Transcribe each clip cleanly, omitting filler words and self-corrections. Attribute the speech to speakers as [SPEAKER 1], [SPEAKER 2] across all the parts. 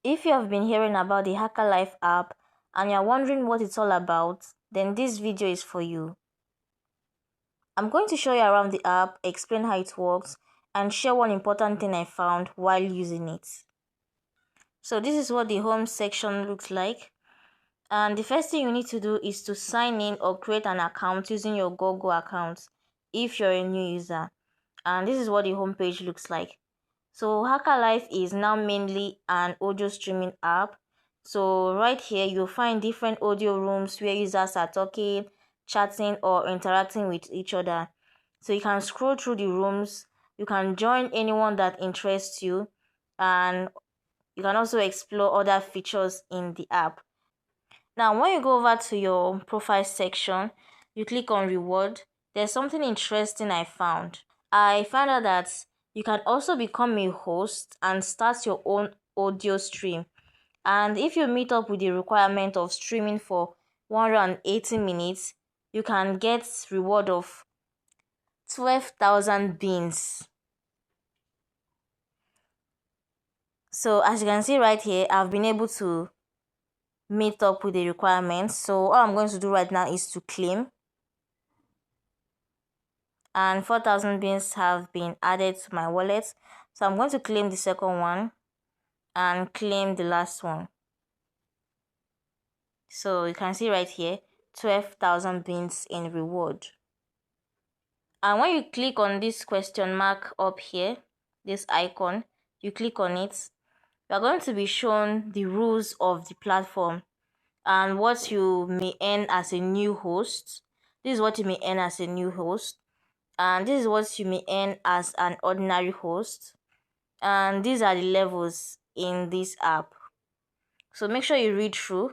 [SPEAKER 1] If you have been hearing about the Haka Life app and you're wondering what it's all about, then this video is for you. I'm going to show you around the app, explain how it works, and share one important thing I found while using it. So this is what the home section looks like. And the first thing you need to do is to sign in or create an account using your Google account if you're a new user. And this is what the home page looks like. So Haka Life is now mainly an audio streaming app. So right here you'll find different audio rooms where users are talking, chatting, or interacting with each other. So you can scroll through the rooms, you can join anyone that interests you, and you can also explore other features in the app. Now when you go over to your profile section, you click on reward. There's something interesting I found. I found out that you can also become a host and start your own audio stream. And if you meet up with the requirement of streaming for 180 minutes, you can get reward of 12,000 beans. So as you can see right here, I've been able to meet up with the requirements. So all I'm going to do right now is to claim. And 4,000 beans have been added to my wallet. So I'm going to claim the second one and claim the last one. So you can see right here 12,000 beans in reward. And when you click on this question mark up here, this icon, you click on it, you are going to be shown the rules of the platform and what you may earn as a new host. This is what you may earn as a new host, and this is what you may earn as an ordinary host, and these are the levels in this app. So make sure you read through,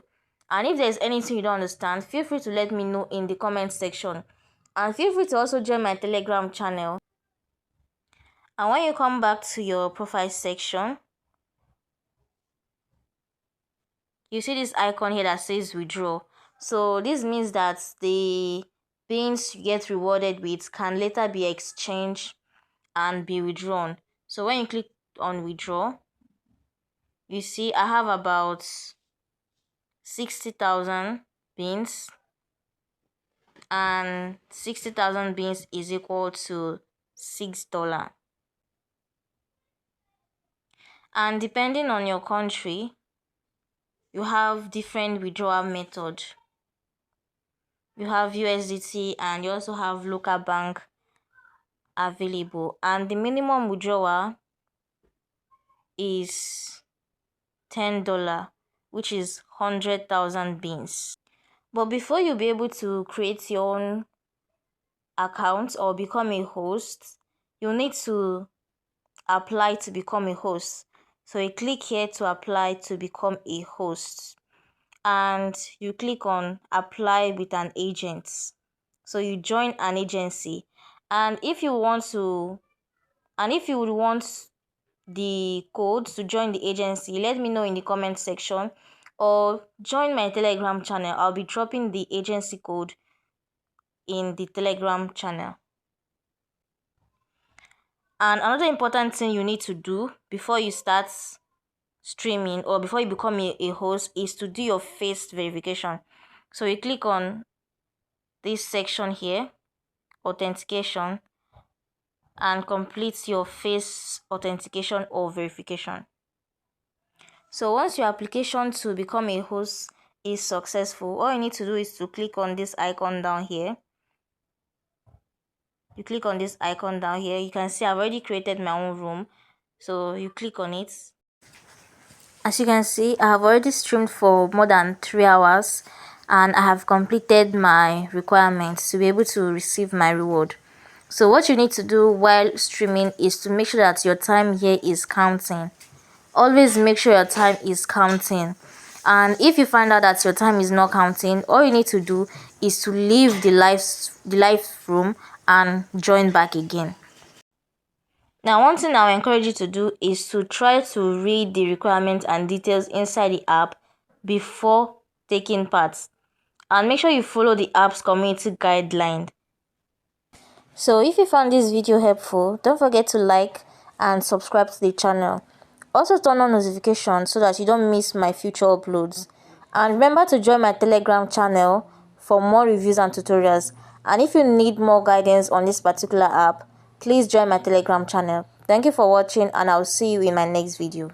[SPEAKER 1] and if there's anything you don't understand, feel free to let me know in the comment section, and feel free to also join my Telegram channel. And when you come back to your profile section, you see this icon here that says withdraw. So this means that the beans you get rewarded with can later be exchanged and be withdrawn. So when you click on withdraw, you see I have about 60,000 beans, and 60,000 beans is equal to $6. And depending on your country, you have different withdrawal method. You have USDT and you also have local bank available, and the minimum withdrawal is $10, which is 100,000 beans. But before you be able to create your own account or become a host, you need to apply to become a host. So you click here to apply to become a host, and you click on apply with an agent. So you join an agency, and if you would want the code to join the agency, let me know in the comment section, or join my Telegram channel. I'll be dropping the agency code in the Telegram channel. And another important thing you need to do before you start streaming or before you become a host is to do your face verification. So you click on this section here, authentication, and complete your face authentication or verification. So once your application to become a host is successful, all you need to do is to click on this icon down here. You click on this icon down here. You can see I've already created my own room, so you click on it. As you can see, I have already streamed for more than 3 hours, and I have completed my requirements to be able to receive my reward. So what you need to do while streaming is to make sure that your time here is counting. Always make sure your time is counting. And if you find out that your time is not counting, all you need to do is to leave the live room and join back again. Now, one thing I'll encourage you to do is to try to read the requirements and details inside the app before taking part, and make sure you follow the app's community guideline. So if you found this video helpful, don't forget to like and subscribe to the channel. Also turn on notifications so that you don't miss my future uploads. And remember to join my Telegram channel for more reviews and tutorials. And if you need more guidance on this particular app, please join my Telegram channel. Thank you for watching, and I'll see you in my next video.